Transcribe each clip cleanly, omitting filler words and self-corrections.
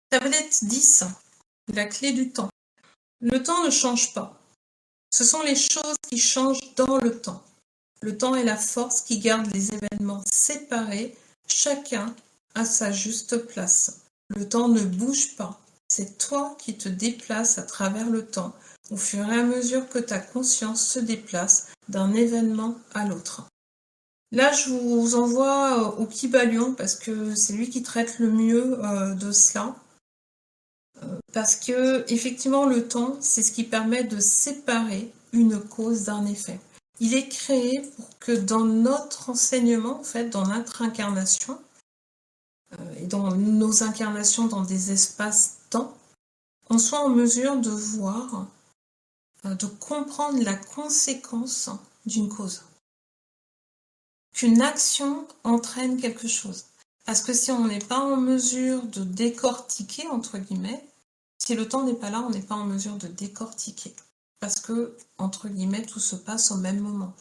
Tablette 10, la clé du temps. Le temps ne change pas. Ce sont les choses qui changent dans le temps. Le temps est la force qui garde les événements séparés, chacun à sa juste place. Le temps ne bouge pas. C'est toi qui te déplaces à travers le temps, au fur et à mesure que ta conscience se déplace d'un événement à l'autre. Là, je vous envoie au Kybalion parce que c'est lui qui traite le mieux de cela. Parce que, effectivement, le temps, c'est ce qui permet de séparer une cause d'un effet. Il est créé pour que dans notre enseignement, en fait, dans notre incarnation, et dans nos incarnations dans des espaces-temps, on soit en mesure de voir, de comprendre la conséquence d'une cause. Qu'une action entraîne quelque chose. Parce que si on n'est pas en mesure de décortiquer, entre guillemets, si le temps n'est pas là, on n'est pas en mesure de décortiquer. Parce que, entre guillemets, tout se passe au même moment.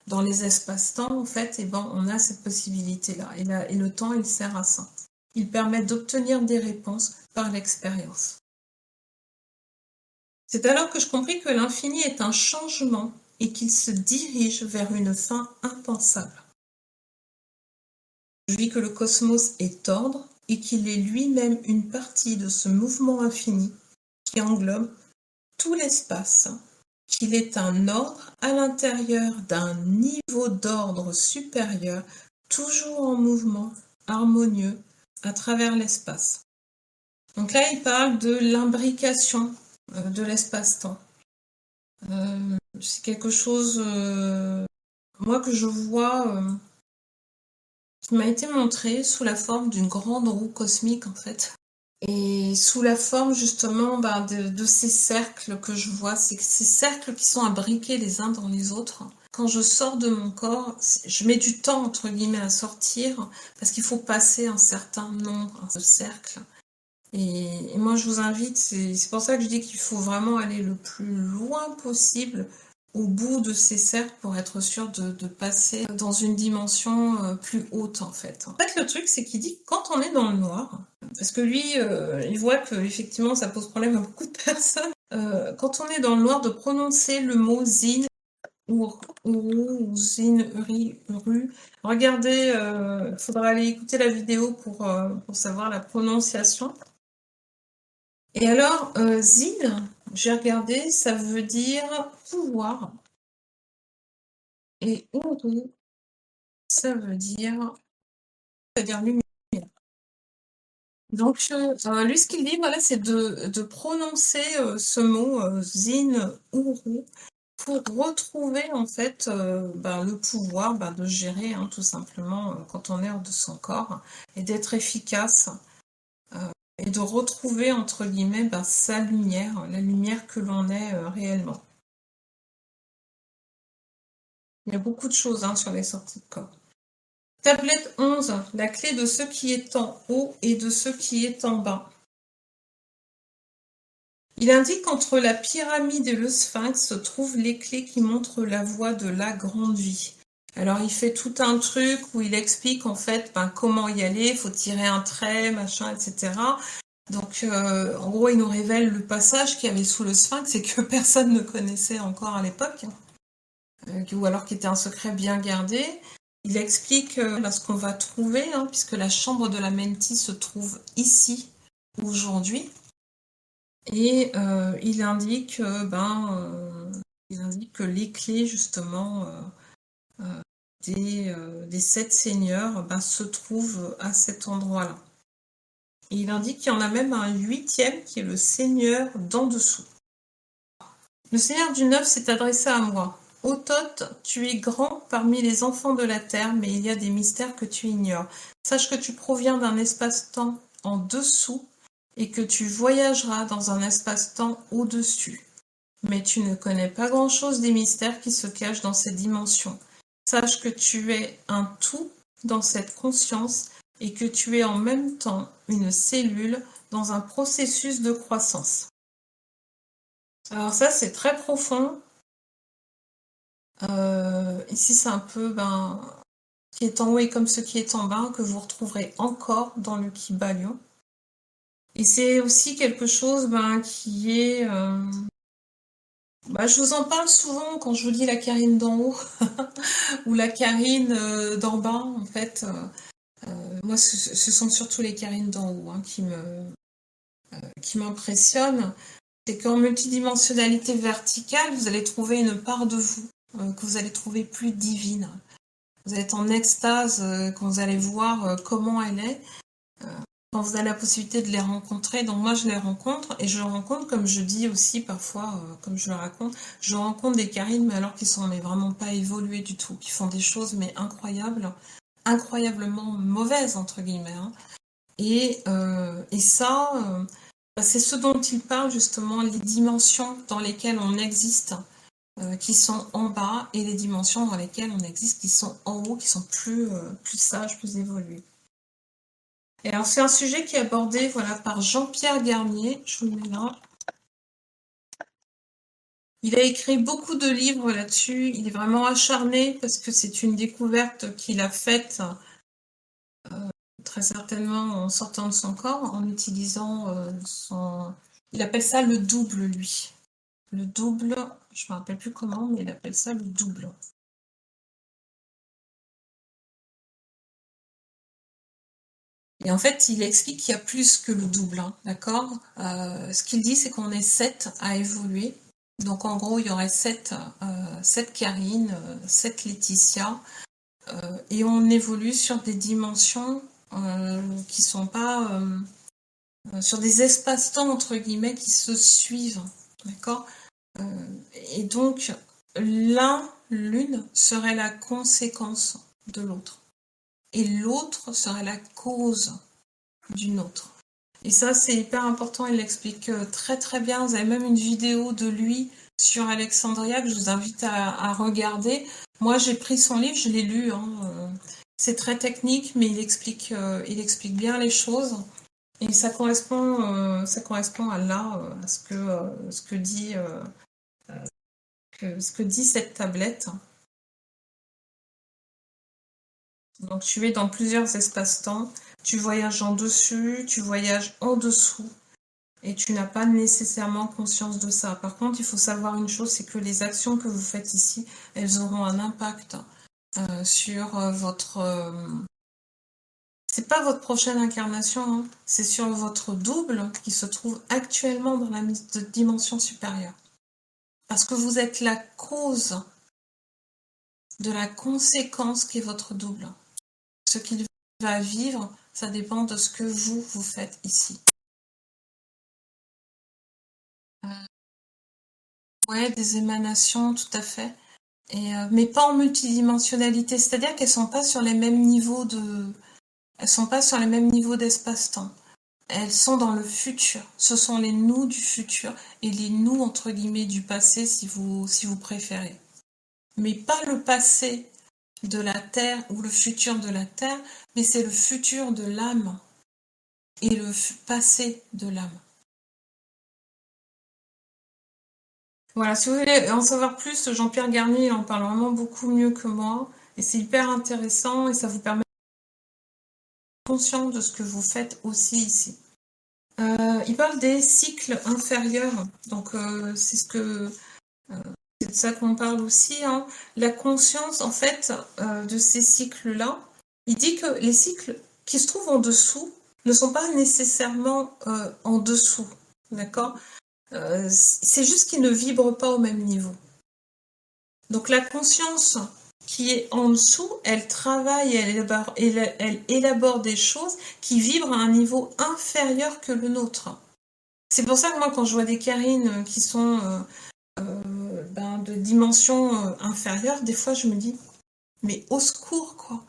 Dans les espaces-temps, en fait, eh ben, on a cette possibilité-là. Et le temps, il sert à ça. Il permet d'obtenir des réponses par l'expérience. C'est alors que je compris que l'infini est un changement et qu'il se dirige vers une fin impensable. Je vis que le cosmos est ordre et qu'il est lui-même une partie de ce mouvement infini qui englobe tout l'espace, qu'il est un ordre à l'intérieur d'un niveau d'ordre supérieur, toujours en mouvement, harmonieux, à travers l'espace. Donc là, il parle de l'imbrication de l'espace-temps. C'est quelque chose, moi, que je vois, qui m'a été montré sous la forme d'une grande roue cosmique, en fait. Et sous la forme justement de ces cercles que je vois, ces cercles qui sont imbriqués les uns dans les autres. Quand je sors de mon corps, je mets du temps entre guillemets à sortir parce qu'il faut passer un certain nombre de cercles. Et moi je vous invite, c'est pour ça que je dis qu'il faut vraiment aller le plus loin possible au bout de ces cercles pour être sûr de passer dans une dimension plus haute en fait. En fait le truc c'est qu'il dit que quand on est dans le noir, parce que lui il voit que effectivement ça pose problème à beaucoup de personnes, quand on est dans le noir de prononcer le mot zin ou zin, ru, regardez, il faudra aller écouter la vidéo pour savoir la prononciation. Et alors, zin, j'ai regardé, ça veut dire pouvoir. Et uru, ça veut dire lumière. Donc, lui, ce qu'il dit, voilà, c'est de prononcer ce mot zin, uru, pour retrouver en fait le pouvoir de gérer tout simplement quand on est hors de son corps et d'être efficace et de retrouver entre guillemets sa lumière, la lumière que l'on est réellement. Il y a beaucoup de choses sur les sorties de corps. Tablette 11, la clé de ce qui est en haut et de ce qui est en bas. Il indique qu'entre la pyramide et le sphinx se trouvent les clés qui montrent la voie de la grande vie. Alors il fait tout un truc où il explique en fait comment y aller, il faut tirer un trait, machin, etc. Donc en gros il nous révèle le passage qu'il y avait sous le sphinx et que personne ne connaissait encore à l'époque, ou alors qui était un secret bien gardé. Il explique ce qu'on va trouver, puisque la chambre de la Menti se trouve ici, aujourd'hui. Et il indique que les clés, justement, des 7 seigneurs se trouvent à cet endroit-là. Et il indique qu'il y en a même un 8e qui est le seigneur d'en dessous. Le seigneur du 9 s'est adressé à moi. Ô Thoth, tu es grand parmi les enfants de la terre, mais il y a des mystères que tu ignores. Sache que tu proviens d'un espace-temps en dessous et que tu voyageras dans un espace-temps au-dessus. Mais tu ne connais pas grand-chose des mystères qui se cachent dans ces dimensions. Sache que tu es un tout dans cette conscience et que tu es en même temps une cellule dans un processus de croissance. Alors ça, c'est très profond. Ici, c'est un peu ce qui est en haut et comme ce qui est en bas que vous retrouverez encore dans le Kybalion. Et c'est aussi quelque chose qui est... je vous en parle souvent quand je vous dis la Karine d'en haut ou la Karine d'en bas. En fait, moi, ce sont surtout les Karines d'en haut qui m'impressionnent. C'est qu'en multidimensionnalité verticale, vous allez trouver une part de vous que vous allez trouver plus divine. Vous allez être en extase quand vous allez voir comment elle est. Quand vous avez la possibilité de les rencontrer, donc moi je les rencontre et je rencontre, comme je dis aussi parfois, comme je le raconte, je rencontre des Karines mais alors qu'ils sont mais vraiment pas évolués du tout, qui font des choses mais incroyables, incroyablement mauvaises entre guillemets. Hein. Et ça, c'est ce dont il parle justement, les dimensions dans lesquelles on existe, qui sont en bas, et les dimensions dans lesquelles on existe, qui sont en haut, qui sont plus sages, plus évoluées. Et alors, c'est un sujet qui est abordé par Jean-Pierre Garnier. Je vous le mets là. Il a écrit beaucoup de livres là-dessus. Il est vraiment acharné parce que c'est une découverte qu'il a faite très certainement en sortant de son corps, en utilisant son... Il appelle ça le double, lui. Le double, je ne me rappelle plus comment, mais il appelle ça le double. Et en fait, il explique qu'il y a plus que le double, hein, d'accord. Ce qu'il dit, c'est qu'on est 7 à évoluer. Donc en gros, il y aurait 7 Karine, 7 Laetitia, et on évolue sur des dimensions qui sont pas... sur des espaces-temps, entre guillemets, qui se suivent, d'accord. Et donc, l'une serait la conséquence de l'autre. Et l'autre serait la cause d'une autre. Et ça, c'est hyper important, il l'explique très très bien. Vous avez même une vidéo de lui sur Alexandria que je vous invite à regarder. Moi, j'ai pris son livre, je l'ai lu. Hein, c'est très technique, mais il explique bien les choses. Et ça correspond à là, à ce que dit cette tablette. Donc tu es dans plusieurs espaces-temps, tu voyages en dessus, tu voyages en dessous, et tu n'as pas nécessairement conscience de ça. Par contre, il faut savoir une chose, c'est que les actions que vous faites ici, elles auront un impact sur votre... c'est pas votre prochaine incarnation, hein, c'est sur votre double qui se trouve actuellement dans la dimension supérieure. Parce que vous êtes la cause de la conséquence qui est votre double. Ce qu'il va vivre, ça dépend de ce que vous faites ici. Ouais, des émanations, tout à fait. Mais pas en multidimensionnalité, c'est-à-dire qu'elles sont pas sur les mêmes niveaux elles sont pas sur les mêmes niveaux d'espace-temps. Elles sont dans le futur. Ce sont les nous du futur et les nous entre guillemets du passé si vous préférez. Mais pas le passé de la Terre ou le futur de la Terre, mais c'est le futur de l'âme et le passé de l'âme. Voilà, si vous voulez en savoir plus, Jean-Pierre Garnier il en parle vraiment beaucoup mieux que moi. Et c'est hyper intéressant et ça vous permet d'être conscient de ce que vous faites aussi ici. Il parle des cycles inférieurs. Donc c'est de ça qu'on parle aussi. Hein. La conscience, en fait, de ces cycles-là, il dit que les cycles qui se trouvent en dessous ne sont pas nécessairement en dessous. D'accord c'est juste qu'ils ne vibrent pas au même niveau. Donc la conscience qui est en dessous, elle travaille, elle élabore des choses qui vibrent à un niveau inférieur que le nôtre. C'est pour ça que moi, quand je vois des Karines qui sont de dimension inférieure, des fois je me dis, mais au secours, quoi.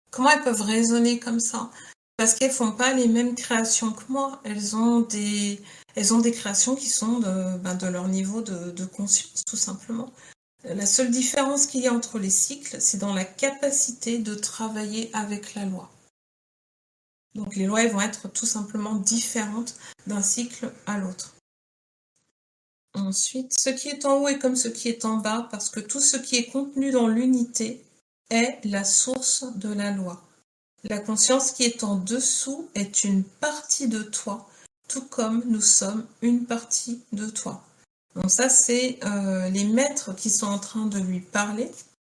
Comment elles peuvent raisonner comme ça? Parce qu'elles font pas les mêmes créations que moi. Elles ont des créations qui sont de leur niveau de conscience, tout simplement. La seule différence qu'il y a entre les cycles, c'est dans la capacité de travailler avec la loi. Donc les lois elles vont être tout simplement différentes d'un cycle à l'autre. Ensuite, ce qui est en haut est comme ce qui est en bas, parce que tout ce qui est contenu dans l'unité est la source de la loi. La conscience qui est en dessous est une partie de toi tout comme nous sommes une partie de toi. Donc ça, c'est les maîtres qui sont en train de lui parler.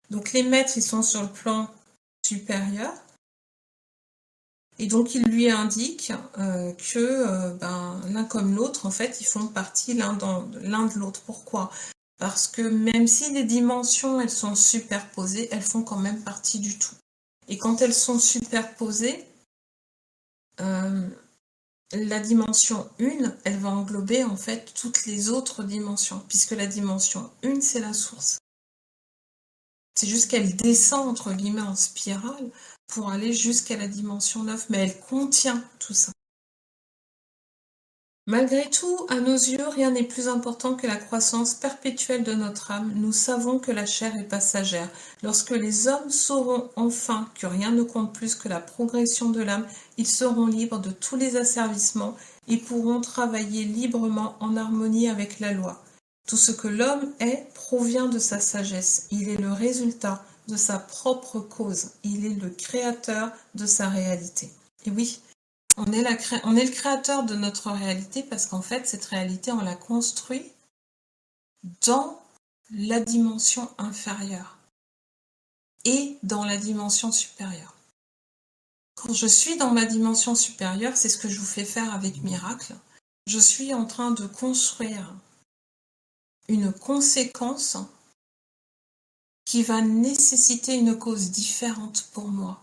Donc les maîtres, ils sont sur le plan supérieur. Et donc, il lui indique que l'un comme l'autre, en fait, ils font partie l'un de l'autre. Pourquoi? Parce que même si les dimensions, elles sont superposées, elles font quand même partie du tout. Et quand elles sont superposées, la dimension 1, elle va englober en fait toutes les autres dimensions, puisque la dimension 1, c'est la source. C'est juste qu'elle descend, entre guillemets, en spirale pour aller jusqu'à la dimension 9, mais elle contient tout ça. Malgré tout, à nos yeux, rien n'est plus important que la croissance perpétuelle de notre âme. Nous savons que la chair est passagère. Lorsque les hommes sauront enfin que rien ne compte plus que la progression de l'âme, ils seront libres de tous les asservissements et pourront travailler librement en harmonie avec la loi. Tout ce que l'homme est provient de sa sagesse. Il est le résultat de sa propre cause. Il est le créateur de sa réalité. Et oui, on est le créateur de notre réalité parce qu'en fait, cette réalité, on l'a construit dans la dimension inférieure et dans la dimension supérieure. Quand je suis dans ma dimension supérieure, c'est ce que je vous fais faire avec Miracle, je suis en train de construire une conséquence qui va nécessiter une cause différente pour moi.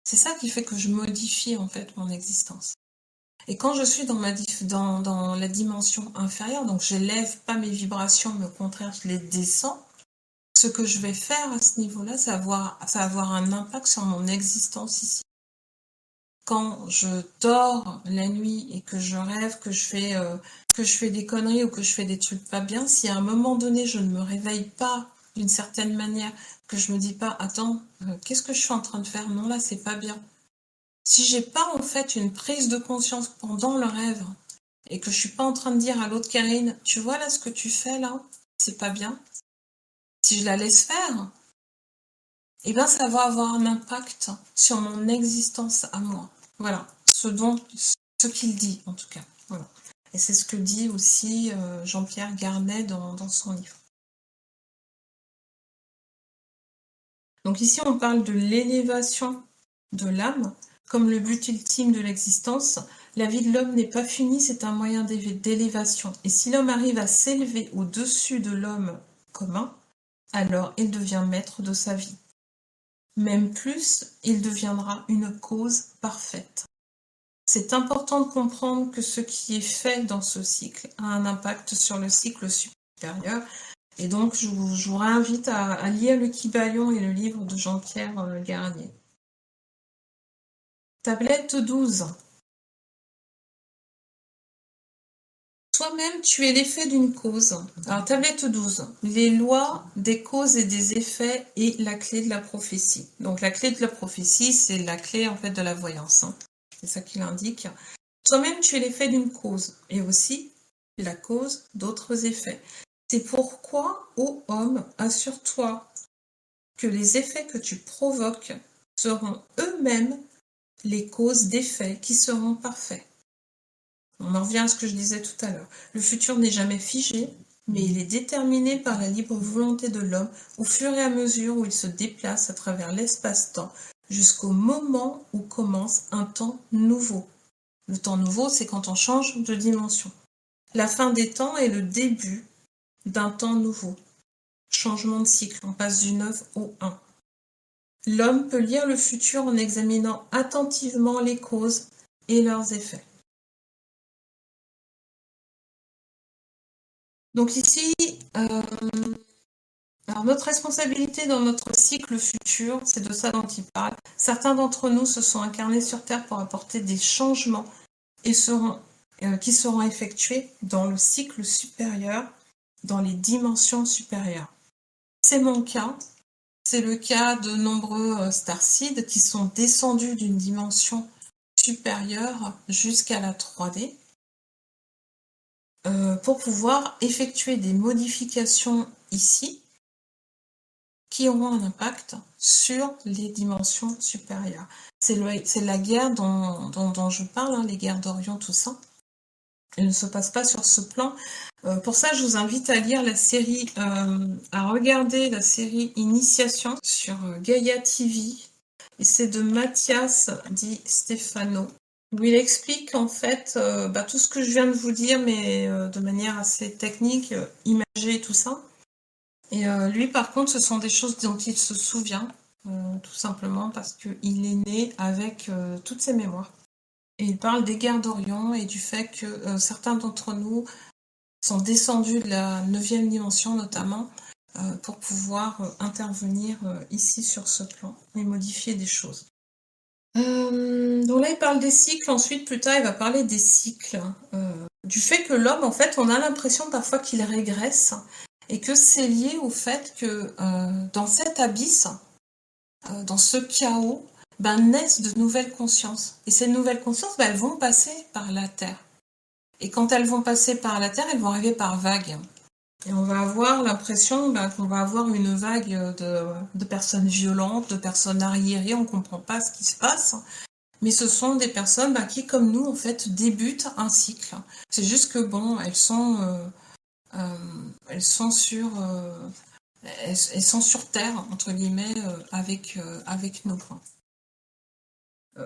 C'est ça qui fait que je modifie en fait mon existence. Et quand je suis dans la dimension inférieure, donc je n'élève pas mes vibrations, mais au contraire, je les descends, ce que je vais faire à ce niveau-là, ça va avoir un impact sur mon existence ici. Quand je dors la nuit et que je rêve, que je fais des conneries ou que je fais des trucs pas bien, si à un moment donné, je ne me réveille pas d'une certaine manière, que je me dis pas, attends, qu'est-ce que je suis en train de faire? Non, là, c'est pas bien. Si j'ai pas en fait une prise de conscience pendant le rêve et que je suis pas en train de dire à l'autre Karine, tu vois là ce que tu fais là, c'est pas bien. Si je la laisse faire, eh ben ça va avoir un impact sur mon existence à moi. Voilà, ce qu'il dit en tout cas. Voilà. Et c'est ce que dit aussi Jean-Pierre Garnet dans son livre. Donc ici on parle de l'élévation de l'âme comme le but ultime de l'existence. La vie de l'homme n'est pas finie, c'est un moyen d'élévation. Et si l'homme arrive à s'élever au-dessus de l'homme commun, alors il devient maître de sa vie. Même plus, il deviendra une cause parfaite. C'est important de comprendre que ce qui est fait dans ce cycle a un impact sur le cycle supérieur. Et donc, je vous réinvite à lire le Kybalion et le livre de Jean-Pierre Garnier. Tablette 12. Toi-même, tu es l'effet d'une cause. Alors, tablette 12. Les lois des causes et des effets et la clé de la prophétie. Donc, la clé de la prophétie, c'est la clé, en fait, de la voyance. C'est ça qu'il indique. Toi-même, tu es l'effet d'une cause et aussi la cause d'autres effets. C'est pourquoi, ô homme, assure-toi que les effets que tu provoques seront eux-mêmes les causes d'effets qui seront parfaits. On en revient à ce que je disais tout à l'heure. Le futur n'est jamais figé, mais il est déterminé par la libre volonté de l'homme au fur et à mesure où il se déplace à travers l'espace-temps jusqu'au moment où commence un temps nouveau. Le temps nouveau, c'est quand on change de dimension. La fin des temps est le début d'un temps nouveau. Changement de cycle, on passe du 9 au 1. L'homme peut lire le futur en examinant attentivement les causes et leurs effets. Donc ici, alors notre responsabilité dans notre cycle futur, c'est de ça dont il parle. Certains d'entre nous se sont incarnés sur Terre pour apporter des changements et qui seront effectués dans le cycle supérieur, dans les dimensions supérieures. C'est mon cas, c'est le cas de nombreux starseeds qui sont descendus d'une dimension supérieure jusqu'à la 3D pour pouvoir effectuer des modifications ici qui auront un impact sur les dimensions supérieures. C'est la guerre dont je parle, les guerres d'Orion, tout ça. Il ne se passe pas sur ce plan. Pour ça, je vous invite à lire la série, à regarder la série Initiation sur Gaia TV. Et c'est de Mathias Di Stefano, où il explique en fait tout ce que je viens de vous dire, mais de manière assez technique, imagée et tout ça. Et lui, par contre, ce sont des choses dont il se souvient, tout simplement parce qu'il est né avec toutes ses mémoires. Et il parle des guerres d'Orient et du fait que certains d'entre nous sont descendus de la 9e dimension notamment pour pouvoir intervenir ici sur ce plan et modifier des choses. Donc là, il parle des cycles. Ensuite, plus tard, il va parler des cycles. Du fait que l'homme, en fait, on a l'impression parfois qu'il régresse et que c'est lié au fait que dans cet abysse, dans ce chaos, naissent de nouvelles consciences. Et ces nouvelles consciences, elles vont passer par la Terre. Et quand elles vont passer par la Terre, elles vont arriver par vagues. Et on va avoir l'impression qu'on va avoir une vague de personnes violentes, de personnes arriérées, on ne comprend pas ce qui se passe. Mais ce sont des personnes qui, comme nous, en fait, débutent un cycle. C'est juste que, elles sont sur Terre, entre guillemets, avec nous.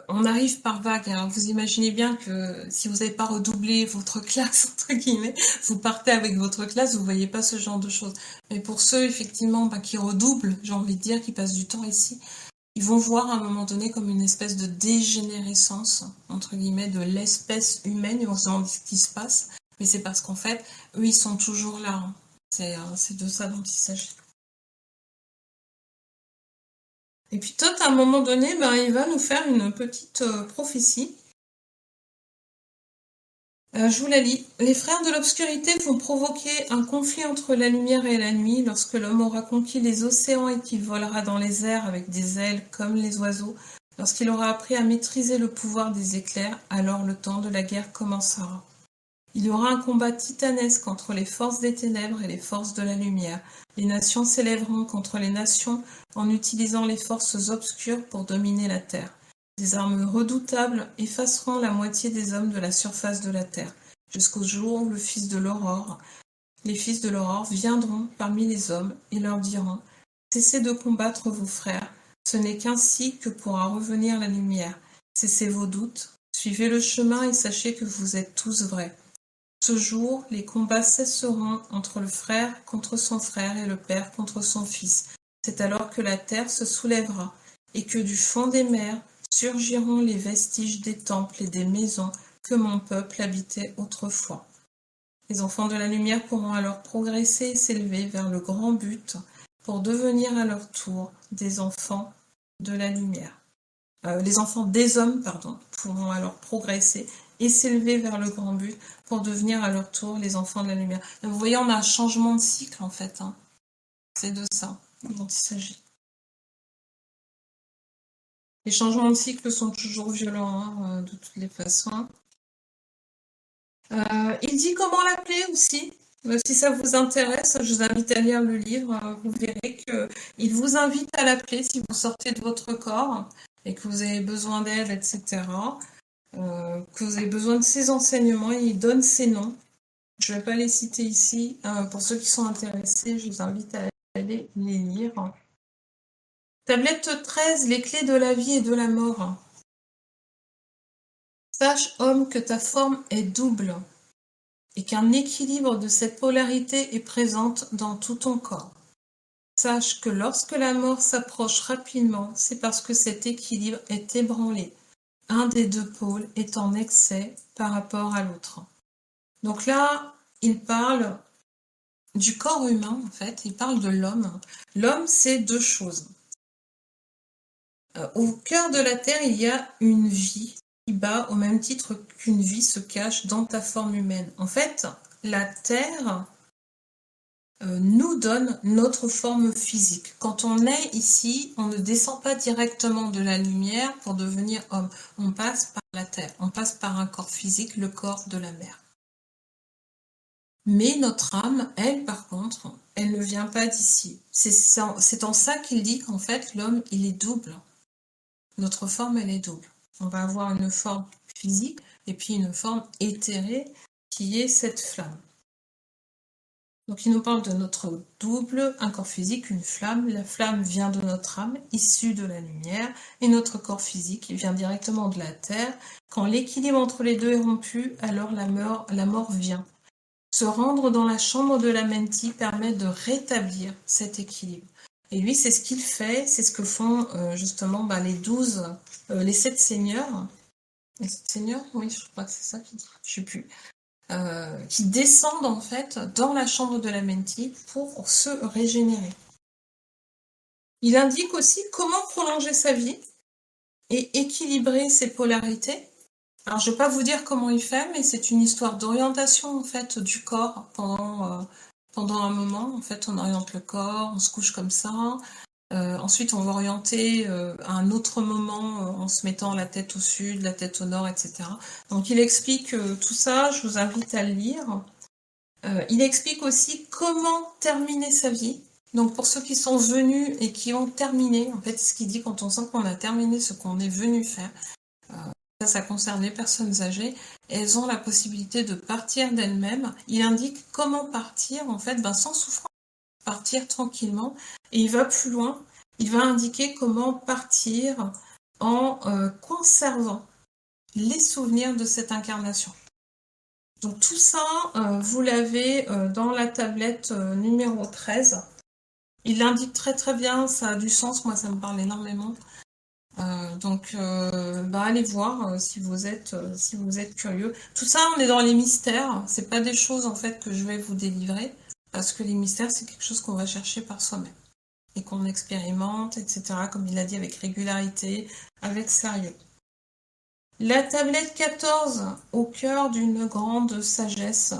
On arrive par vague. Hein. Vous imaginez bien que si vous n'avez pas redoublé votre classe, entre guillemets, vous partez avec votre classe, vous ne voyez pas ce genre de choses. Mais pour ceux, effectivement, qui redoublent, j'ai envie de dire, qui passent du temps ici, ils vont voir à un moment donné comme une espèce de dégénérescence, entre guillemets, de l'espèce humaine. Ils vont se demander ce qui se passe. Mais c'est parce qu'en fait, eux, ils sont toujours là. Hein. C'est de ça dont il s'agit. Et puis Thoth, à un moment donné, il va nous faire une petite prophétie. Je vous la lis. Les frères de l'obscurité vont provoquer un conflit entre la lumière et la nuit lorsque l'homme aura conquis les océans et qu'il volera dans les airs avec des ailes comme les oiseaux. Lorsqu'il aura appris à maîtriser le pouvoir des éclairs, alors le temps de la guerre commencera. Il y aura un combat titanesque entre les forces des ténèbres et les forces de la lumière. Les nations s'élèveront contre les nations en utilisant les forces obscures pour dominer la terre. Des armes redoutables effaceront la moitié des hommes de la surface de la terre, jusqu'au jour où les fils de l'aurore viendront parmi les hommes et leur diront « Cessez de combattre vos frères, ce n'est qu'ainsi que pourra revenir la lumière. Cessez vos doutes, suivez le chemin et sachez que vous êtes tous vrais. » Ce jour, les combats cesseront entre le frère contre son frère et le père contre son fils. C'est alors que la terre se soulèvera et que du fond des mers surgiront les vestiges des temples et des maisons que mon peuple habitait autrefois. Les enfants de la lumière pourront alors progresser et s'élever vers le grand but pour devenir à leur tour des enfants de la lumière. Les enfants des hommes, pourront alors progresser et s'élever vers le grand but pour devenir à leur tour les enfants de la lumière. Donc, vous voyez, on a un changement de cycle en fait. Hein. C'est de ça dont il s'agit. Les changements de cycle sont toujours violents, de toutes les façons. Il dit comment l'appeler aussi. Si ça vous intéresse, je vous invite à lire le livre. Vous verrez qu'il vous invite à l'appeler si vous sortez de votre corps et que vous avez besoin d'aide, etc. Que vous avez besoin de ces enseignements. Il donne ses noms. Je ne vais pas les citer ici. Pour ceux qui sont intéressés, je vous invite à aller les lire. Tablette 13, les clés de la vie et de la mort. Sache, homme, que ta forme est double et qu'un équilibre de cette polarité est présente dans tout ton corps. Sache que lorsque la mort s'approche rapidement, c'est parce que cet équilibre est ébranlé. Un des deux pôles est en excès par rapport à l'autre. Donc là, il parle du corps humain, en fait, il parle de l'homme. L'homme, c'est deux choses. Au cœur de la Terre, il y a une vie qui bat au même titre qu'une vie se cache dans ta forme humaine. En fait, la Terre nous donne notre forme physique. Quand on est ici, on ne descend pas directement de la lumière pour devenir homme. On passe par la Terre, on passe par un corps physique, le corps de la mer. Mais notre âme, elle, par contre, elle ne vient pas d'ici. C'est en ça qu'il dit qu'en fait, l'homme, il est double. Notre forme, elle est double. On va avoir une forme physique et puis une forme éthérée qui est cette flamme. Donc il nous parle de notre double, un corps physique, une flamme. La flamme vient de notre âme, issue de la lumière, et notre corps physique, il vient directement de la terre. Quand l'équilibre entre les deux est rompu, alors la mort vient. Se rendre dans la chambre de la Menti permet de rétablir cet équilibre. Et lui, c'est ce qu'il fait, c'est ce que font justement les 7 seigneurs. Les 7 seigneurs, oui, je crois que c'est ça qui dit, je sais plus. Qui descendent en fait dans la chambre de la Menti pour se régénérer. Il indique aussi comment prolonger sa vie et équilibrer ses polarités. Alors je ne vais pas vous dire comment il fait, mais c'est une histoire d'orientation en fait du corps pendant un moment. En fait, on oriente le corps, on se couche comme ça. Ensuite, on va orienter à un autre moment en se mettant la tête au sud, la tête au nord, etc. Donc il explique tout ça, je vous invite à le lire. Il explique aussi comment terminer sa vie. Donc pour ceux qui sont venus et qui ont terminé, en fait ce qu'il dit quand on sent qu'on a terminé ce qu'on est venu faire, ça concerne les personnes âgées, elles ont la possibilité de partir d'elles-mêmes. Il indique comment partir en fait sans souffrance, partir tranquillement, et il va plus loin, il va indiquer comment partir en conservant les souvenirs de cette incarnation. Donc tout ça, vous l'avez dans la tablette numéro 13. Il l'indique très très bien, ça a du sens, moi ça me parle énormément. Allez voir si vous êtes curieux. Tout ça, on est dans les mystères, c'est pas des choses en fait que je vais vous délivrer, parce que les mystères, c'est quelque chose qu'on va chercher par soi-même, et qu'on expérimente, etc., comme il a dit, avec régularité, avec sérieux. La tablette 14, au cœur d'une grande sagesse.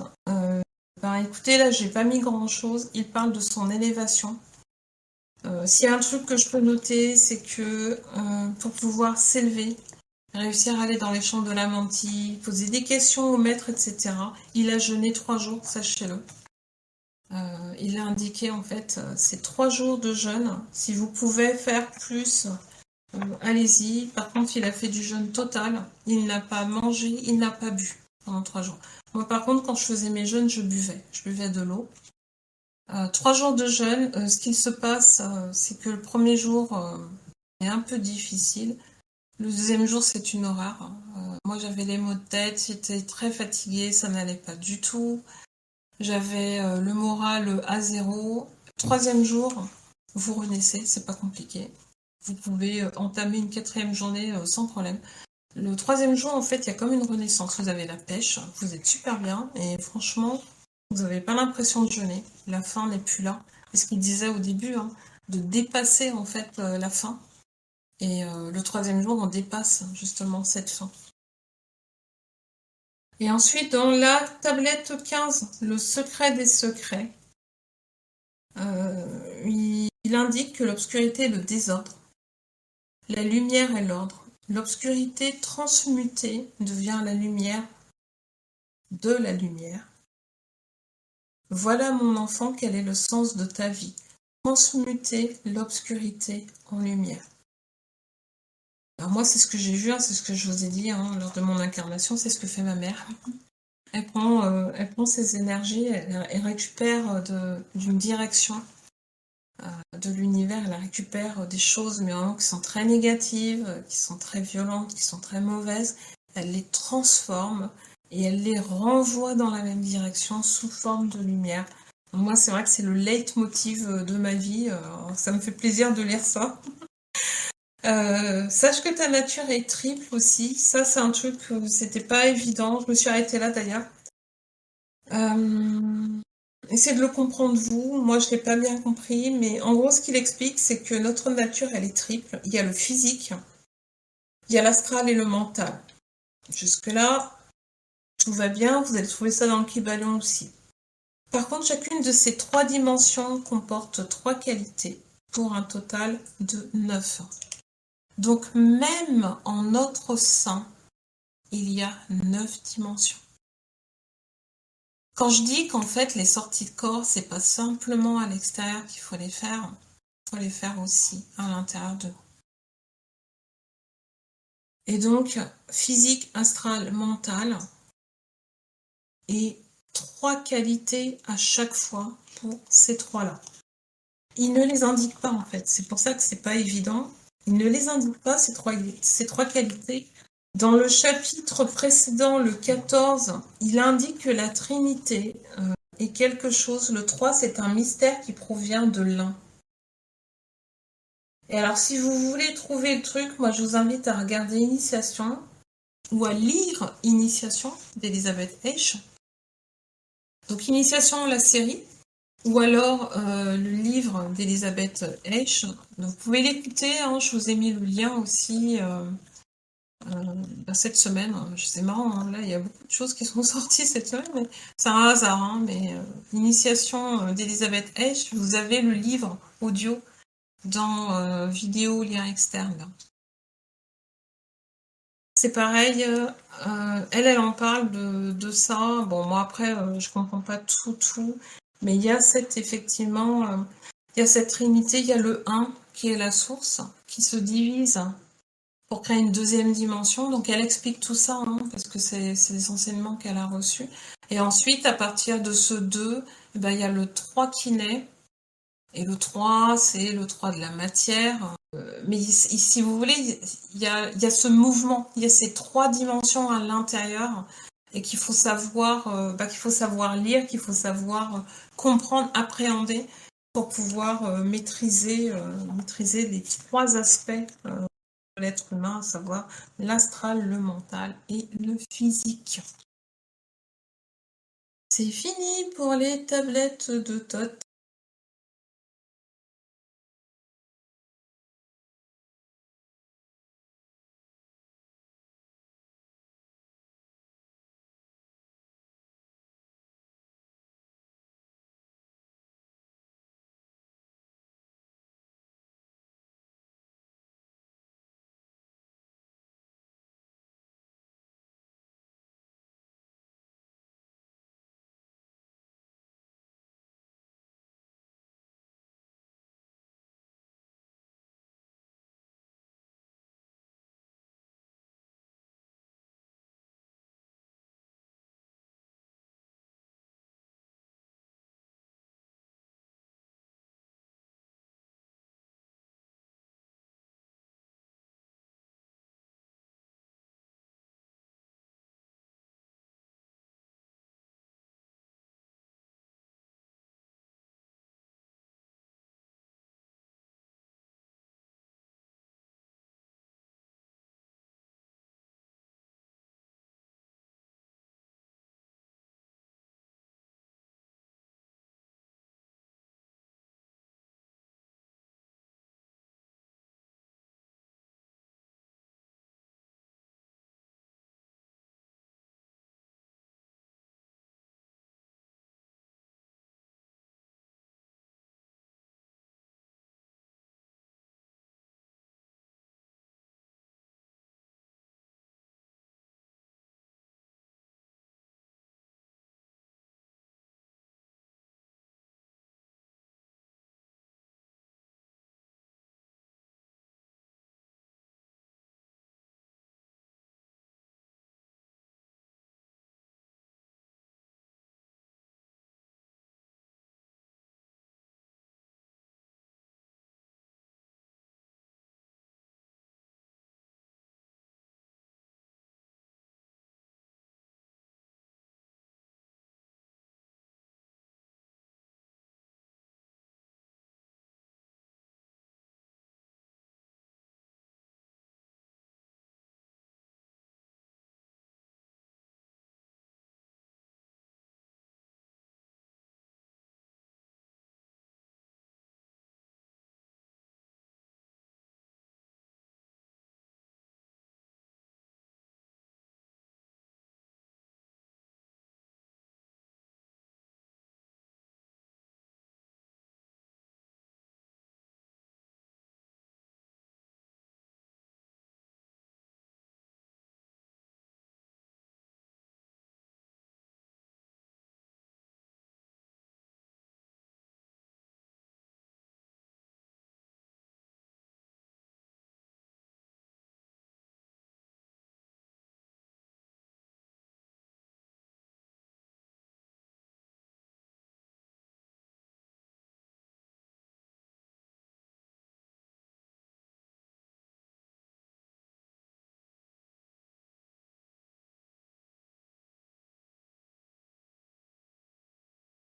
Écoutez, là, j'ai pas mis grand-chose. Il parle de son élévation. S'il y a un truc que je peux noter, c'est que pour pouvoir s'élever, réussir à aller dans les chambres de la Menti, poser des questions au maître, etc., il a jeûné 3 jours, sachez-le. Il a indiqué, en fait, ces 3 jours de jeûne. Si vous pouvez faire plus... allez-y. Par contre, il a fait du jeûne total. Il n'a pas mangé, il n'a pas bu pendant 3 jours. Moi, par contre, quand je faisais mes jeûnes, je buvais de l'eau. 3 jours de jeûne, ce qu'il se passe, c'est que le premier jour est un peu difficile. Le deuxième jour, c'est une horreur. Moi, j'avais les maux de tête, j'étais très fatiguée, ça n'allait pas du tout. J'avais le moral à 0. Troisième jour, vous renaissez, c'est pas compliqué. Vous pouvez entamer une 4e journée sans problème. Le 3e jour, en fait, il y a comme une renaissance. Vous avez la pêche, vous êtes super bien, et franchement, vous n'avez pas l'impression de jeûner. La faim n'est plus là. C'est ce qu'il disait au début, de dépasser en fait la faim. Et le 3e jour, on dépasse justement cette faim. Et ensuite, dans la tablette 15, le secret des secrets, il indique que l'obscurité est le désordre. La lumière est l'ordre. L'obscurité transmutée devient la lumière de la lumière. Voilà, mon enfant, quel est le sens de ta vie. Transmuter l'obscurité en lumière. Alors moi, c'est ce que j'ai vu, c'est ce que je vous ai dit lors de mon incarnation, c'est ce que fait ma mère. Elle prend ses énergies, elle récupère d'une direction de l'univers, elle récupère des choses mais vraiment qui sont très négatives, qui sont très violentes, qui sont très mauvaises. Elle les transforme et elle les renvoie dans la même direction sous forme de lumière. Donc moi, c'est vrai que c'est le leitmotiv de ma vie. Ça me fait plaisir de lire ça. Sache que ta nature est triple aussi. Ça, c'est un truc, c'était pas évident. Je me suis arrêtée là d'ailleurs. Essayez de le comprendre vous. Moi, je l'ai pas bien compris, mais en gros, ce qu'il explique, c'est que notre nature, elle est triple. Il y a le physique, il y a l'astral et le mental. Jusque-là, tout va bien. Vous allez trouver ça dans le Kybalion aussi. Par contre, chacune de ces 3 dimensions comporte 3 qualités pour un total de 9. Donc même en notre sein, il y a 9 dimensions. Quand je dis qu'en fait les sorties de corps, c'est pas simplement à l'extérieur qu'il faut les faire, il faut les faire aussi à l'intérieur de nous. Et donc, physique, astral, mental. et 3 qualités à chaque fois pour ces 3-là. Il ne les indique pas en fait, c'est pour ça que c'est pas évident. Il ne les indique pas, ces trois qualités. Dans le chapitre précédent, le 14, il indique que la Trinité est quelque chose. Le 3, c'est un mystère qui provient de l'un. Et alors, si vous voulez trouver le truc, moi, je vous invite à regarder Initiation ou à lire Initiation d'Elizabeth H. Donc, Initiation, la série, ou alors le livre d'Elizabeth H. Donc, vous pouvez l'écouter, hein, je vous ai mis le lien aussi cette semaine. C'est marrant, hein, là, il y a beaucoup de choses qui sont sorties cette semaine, mais c'est un hasard. Hein, mais Initiation d'Elizabeth H. Vous avez le livre audio dans vidéo lien externe. Là. C'est pareil, elle en parle de ça. Bon, moi après, je comprends pas tout, mais il y a effectivement, il y a cette trinité, il y a le 1 qui est la source, qui se divise pour créer une deuxième dimension. Donc elle explique tout ça, hein, parce que c'est des enseignements qu'elle a reçus. Et ensuite, à partir de ce 2, ben, il y a le 3 qui naît. Et le 3, c'est le 3 de la matière. Mais si vous voulez, il y a ce mouvement, il y a ces 3 dimensions à l'intérieur et qu'il faut savoir, lire, qu'il faut savoir comprendre, appréhender pour pouvoir maîtriser les 3 aspects de l'être humain, à savoir l'astral, le mental et le physique. C'est fini pour les tablettes de Tot.